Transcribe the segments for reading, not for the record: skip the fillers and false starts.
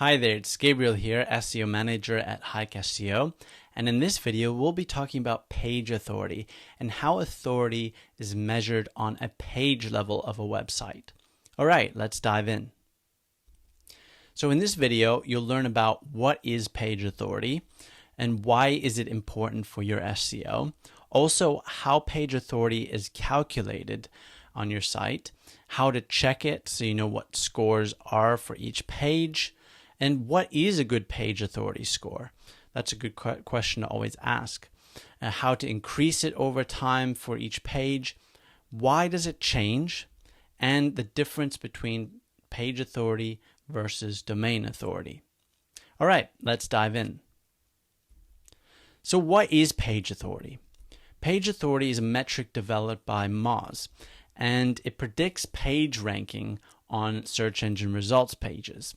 Hi there, it's Gabriel here, SEO Manager at Hike SEO, and in this video we'll be talking about page authority and how authority is measured on a page level of a website. Alright, let's dive in. So in this video you'll learn about what is page authority and why is it important for your SEO. Also, how page authority is calculated on your site, how to check it so you know what scores are for each page, and what is a good page authority score? That's a good question to always ask. How to increase it over time for each page, why does it change, and the difference between page authority versus domain authority. All right, let's dive in. So what is page authority? Page authority is a metric developed by Moz, and it predicts page ranking on search engine results pages.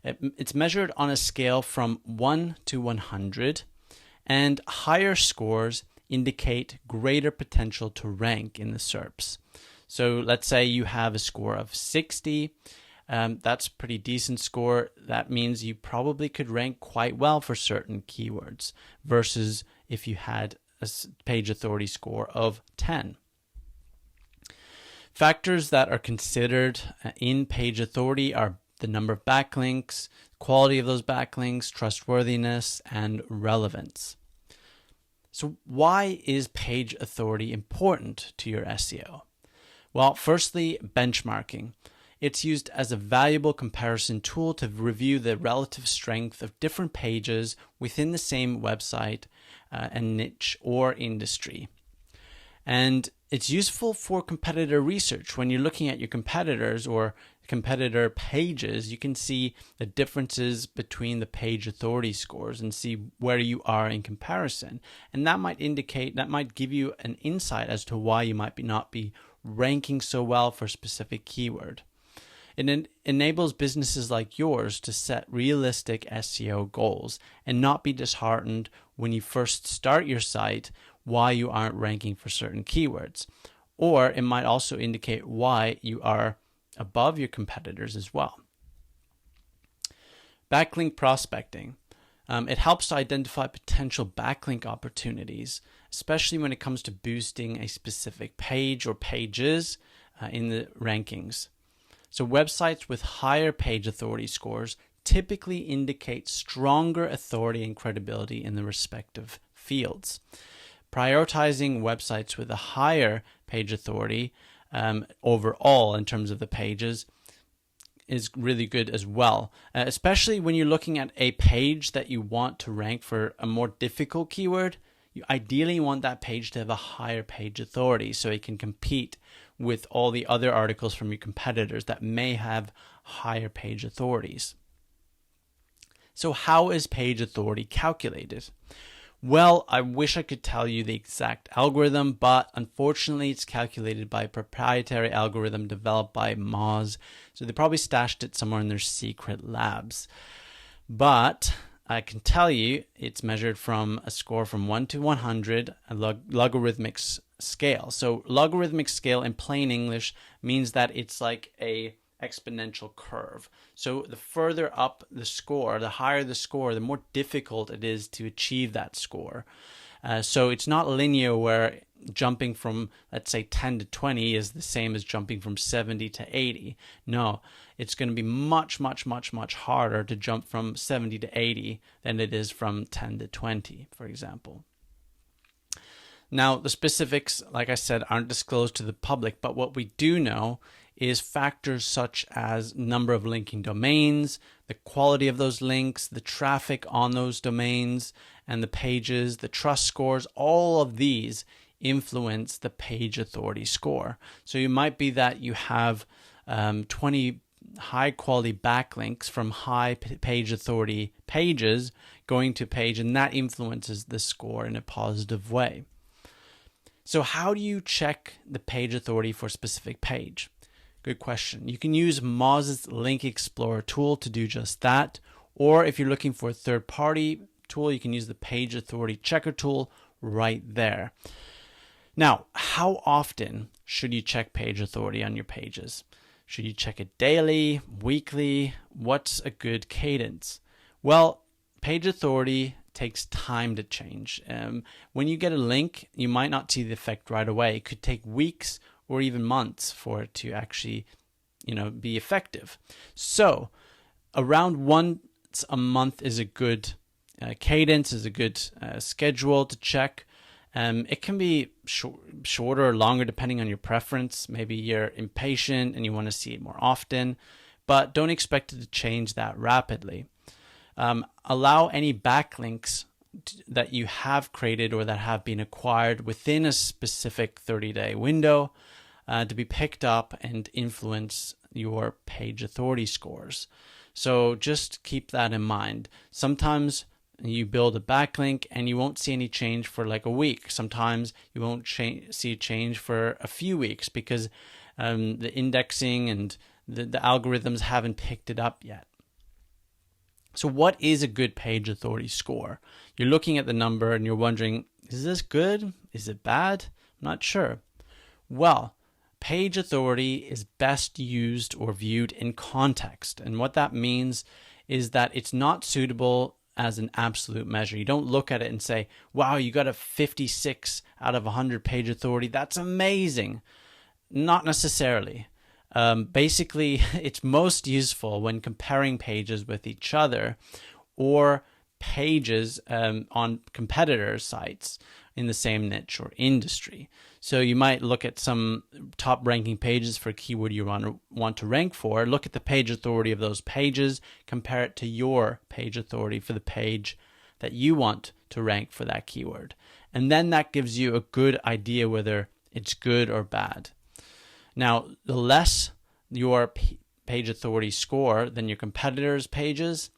It's measured on a scale from 1 to 100, and higher scores indicate greater potential to rank in the SERPs. So let's say you have a score of 60. That's a pretty decent score. That means you probably could rank quite well for certain keywords versus if you had a page authority score of 10. Factors that are considered in page authority are the number of backlinks, quality of those backlinks, trustworthiness, and relevance. So why is page authority important to your SEO? Well, firstly, benchmarking. It's used as a valuable comparison tool to review the relative strength of different pages within the same website and niche or industry. And it's useful for competitor research. When you're looking at your competitors or competitor pages, you can see the differences between the page authority scores and see where you are in comparison. And that might give you an insight as to why you might not be ranking so well for a specific keyword. It enables businesses like yours to set realistic SEO goals and not be disheartened when you first start your site why you aren't ranking for certain keywords. Or it might also indicate why you are above your competitors as well. Backlink prospecting. It helps to identify potential backlink opportunities, especially when it comes to boosting a specific page or pages in the rankings. So websites with higher page authority scores typically indicate stronger authority and credibility in the respective fields. Prioritizing websites with a higher page authority overall in terms of the pages is really good as well, especially when you're looking at a page that you want to rank for a more difficult keyword. You ideally want that page to have a higher page authority so it can compete with all the other articles from your competitors that may have higher page authorities. So how is page authority calculated? Well, I wish I could tell you the exact algorithm, but unfortunately it's calculated by a proprietary algorithm developed by Moz. So they probably stashed it somewhere in their secret labs. But I can tell you it's measured from a score from 1 to 100, a logarithmic scale. So logarithmic scale in plain English means that it's like a exponential curve. So the further up the score, the higher the score, the more difficult it is to achieve that score. So it's not linear where jumping from, let's say, 10 to 20 is the same as jumping from 70 to 80. No, it's going to be much, much, much, much harder to jump from 70 to 80 than it is from 10 to 20, for example. Now, the specifics, like I said, aren't disclosed to the public, but what we do know is factors such as number of linking domains, the quality of those links, the traffic on those domains and the pages, the trust scores, all of these influence the page authority score. So it might be that you have 20 high quality backlinks from high page authority pages going to page, and that influences the score in a positive way. So how do you check the page authority for a specific page? Good question. You can use Moz's Link Explorer tool to do just that. Or if you're looking for a third-party tool, you can use the Page Authority Checker tool right there. Now, how often should you check page authority on your pages? Should you check it daily, weekly? What's a good cadence? Well, page authority takes time to change. When you get a link, you might not see the effect right away. It could take weeks or even months for it to actually, be effective. So around once a month is a good cadence, is a good schedule to check. It can be shorter or longer depending on your preference. Maybe you're impatient and you want to see it more often, but don't expect it to change that rapidly. Allow any backlinks that you have created or that have been acquired within a specific 30-day window to be picked up and influence your page authority scores. So just keep that in mind. Sometimes you build a backlink and you won't see any change for like a week. Sometimes you won't see a change for a few weeks because the indexing and the algorithms haven't picked it up yet. So what is a good page authority score? You're looking at the number and you're wondering, is this good? Is it bad? I'm not sure. Well, page authority is best used or viewed in context. And what that means is that it's not suitable as an absolute measure. You don't look at it and say, wow, you got a 56 out of 100 page authority. That's amazing. Not necessarily. Basically, it's most useful when comparing pages with each other or pages on competitor sites in the same niche or industry. So you might look at some top ranking pages for a keyword you want to rank for, look at the page authority of those pages, compare it to your page authority for the page that you want to rank for that keyword. And then that gives you a good idea whether it's good or bad. Now, the less your page authority score than your competitors' pages,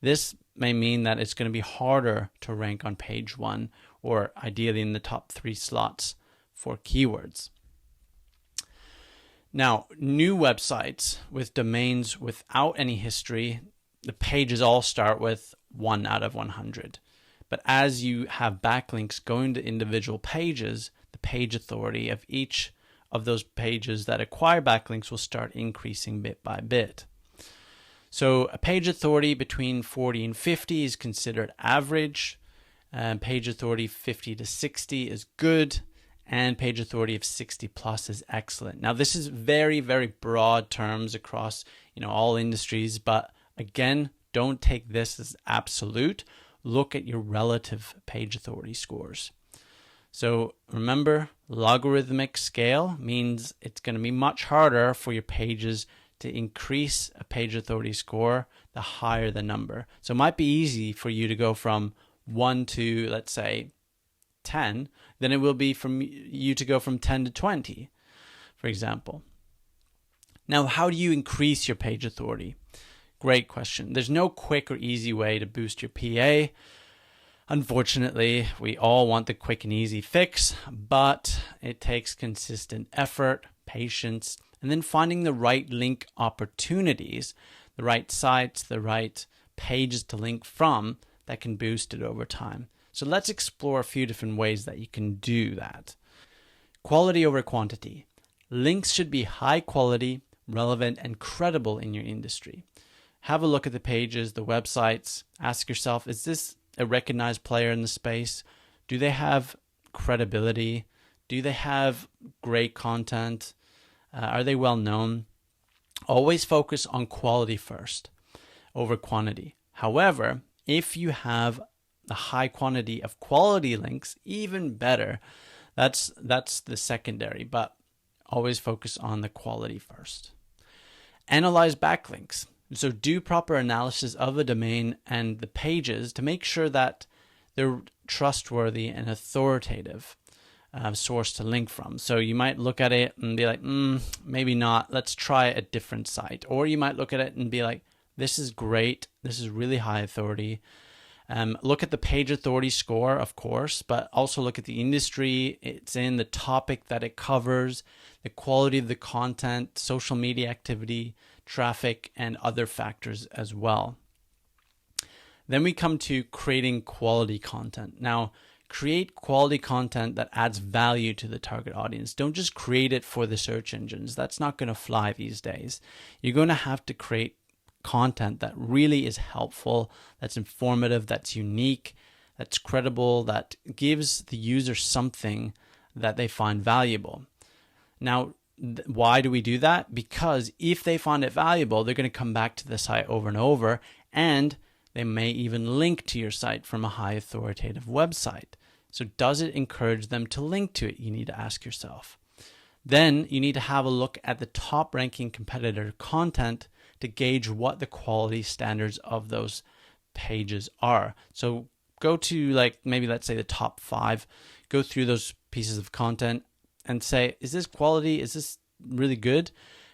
this may mean that it's going to be harder to rank on page 1 or ideally in the top 3 slots for keywords. Now, new websites with domains without any history, the pages all start with 1 out of 100. But as you have backlinks going to individual pages, the page authority of each of those pages that acquire backlinks will start increasing bit by bit. So a page authority between 40 and 50 is considered average. Page authority 50 to 60 is good. And page authority of 60 plus is excellent. Now, this is very, very broad terms across all industries. But again, don't take this as absolute. Look at your relative page authority scores. So remember, logarithmic scale means it's going to be much harder for your pages to increase a page authority score the higher the number. So it might be easy for you to go from 1 to, let's say, 10, than it will be from you to go from 10 to 20, for example. Now, how do you increase your page authority? Great question. There's no quick or easy way to boost your PA. Unfortunately, we all want the quick and easy fix, but it takes consistent effort, patience, and then finding the right link opportunities, the right sites, the right pages to link from that can boost it over time. So let's explore a few different ways that you can do that. Quality over quantity. Links should be high quality, relevant, and credible in your industry. Have a look at the pages, the websites. Ask yourself, is this a recognized player in the space? Do they have credibility? Do they have great content? Are they well known? Always focus on quality first over quantity. However, if you have a high quantity of quality links, even better. That's the secondary, but always focus on the quality first. Analyze backlinks. So do proper analysis of the domain and the pages to make sure that they're trustworthy and authoritative source to link from. So you might look at it and be like, maybe not. Let's try a different site. Or you might look at it and be like, this is great. This is really high authority. Look at the page authority score, of course, but also look at the industry it's in, the topic that it covers, the quality of the content, social media activity, traffic, and other factors as well. Then we come to creating quality content. Now, Create quality content that adds value to the target audience. Don't just create it for the search engines. That's not going to fly these days. You're going to have to create content that really is helpful, that's informative, that's unique, that's credible, that gives the user something that they find valuable. Now, why do we do that? Because if they find it valuable, they're going to come back to the site over and over, and they may even link to your site from a high authoritative website. So does it encourage them to link to it? You need to ask yourself. Then you need to have a look at the top ranking competitor content to gauge what the quality standards of those pages are. So go to maybe let's say the top 5, go through those pieces of content and say, is this quality? Is this really good?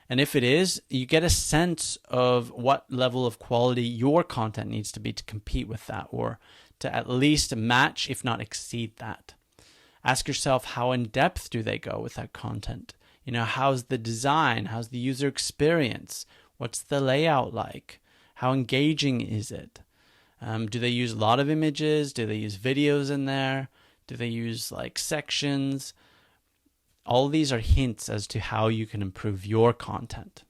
And if it is, you get a sense of what level of quality your content needs to be to compete with that, or to at least match, if not exceed that. Ask yourself, how in depth do they go with that content? How's the design? How's the user experience? What's the layout like? How engaging is it? Do they use a lot of images? Do they use videos in there? Do they use sections? All these are hints as to how you can improve your content.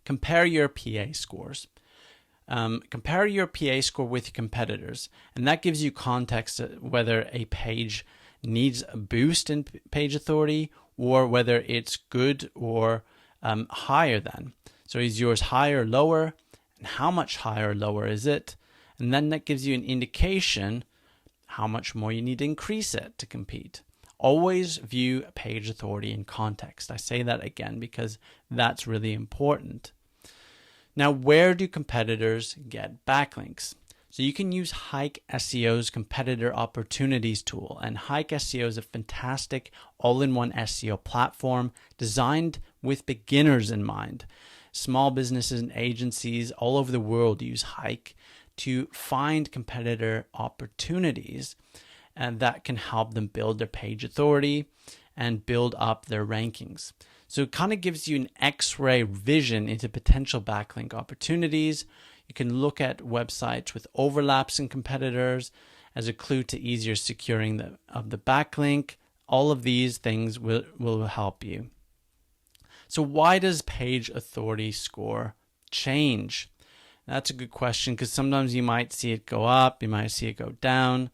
Compare your PA scores. Compare your PA score with your competitors, and that gives you context whether a page needs a boost in page authority or whether it's good or higher than. So is yours higher or lower? And how much higher or lower is it? And then that gives you an indication how much more you need to increase it to compete. Always view page authority in context. I say that again because that's really important. Now, where do competitors get backlinks? So you can use Hike SEO's competitor opportunities tool. And Hike SEO is a fantastic all-in-one SEO platform designed with beginners in mind. Small businesses and agencies all over the world use Hike to find competitor opportunities, and that can help them build their page authority and build up their rankings. So it kind of gives you an X-ray vision into potential backlink opportunities. You can look at websites with overlaps in competitors as a clue to easier securing the backlink. All of these things will help you. So why does page authority score change? That's a good question, because sometimes you might see it go up, you might see it go down.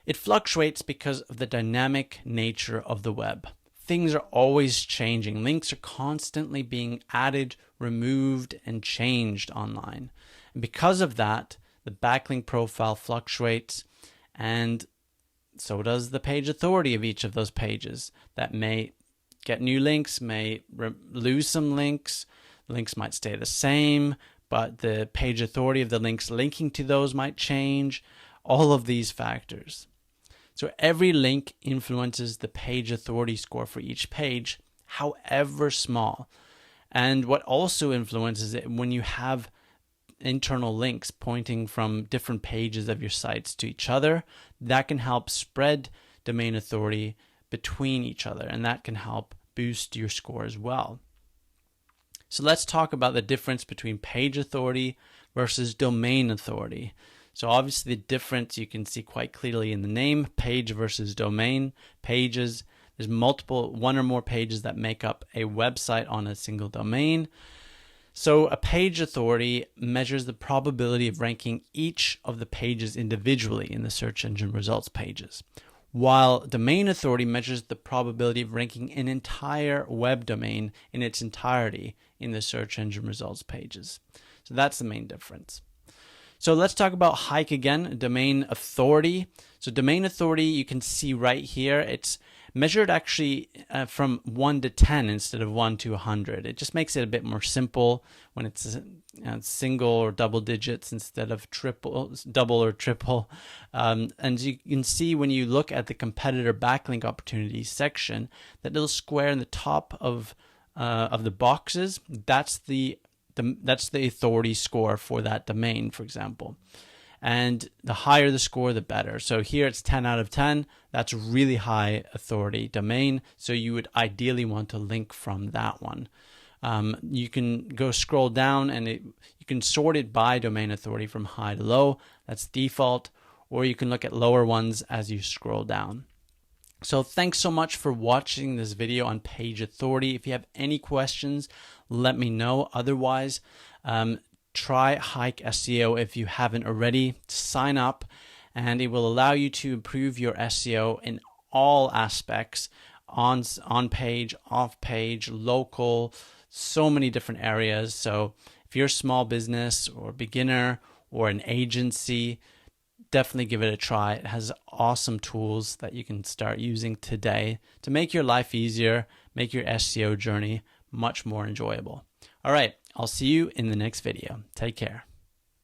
It fluctuates because of the dynamic nature of the web. Things are always changing. Links are constantly being added, removed, and changed online. And because of that, the backlink profile fluctuates, and so does the page authority of each of those pages. That may get new links, may lose some links. Links might stay the same, but the page authority of the links linking to those might change. All of these factors. So every link influences the page authority score for each page, however small. And what also influences it, when you have internal links pointing from different pages of your sites to each other, that can help spread domain authority between each other, and that can help boost your score as well. So let's talk about the difference between page authority versus domain authority. So obviously the difference you can see quite clearly in the name, page versus domain. Pages, there's one or more pages that make up a website on a single domain. So a page authority measures the probability of ranking each of the pages individually in the search engine results pages, while domain authority measures the probability of ranking an entire web domain in its entirety in the search engine results pages. So that's the main difference. So let's talk about Hike again, domain authority. So domain authority, you can see right here, it's measured actually from 1 to 10 instead of 1 to 100. It just makes it a bit more simple when it's single or double digits instead of double or triple. And you can see when you look at the competitor backlink opportunities section, that little square in the top of the boxes, that's the authority score for that domain, for example. And the higher the score, the better. So here it's 10 out of 10. That's really high authority domain. So you would ideally want to link from that one. You can go scroll down and you can sort it by domain authority from high to low. That's default. or you can look at lower ones as you scroll down. So thanks so much for watching this video on Page Authority. If you have any questions, let me know. Otherwise, try Hike SEO if you haven't already. Sign up, and it will allow you to improve your SEO in all aspects, on page, off page, local, so many different areas. So if you're a small business or beginner or an agency, definitely give it a try. It has awesome tools that you can start using today to make your life easier, make your SEO journey much more enjoyable. All right, I'll see you in the next video. Take care.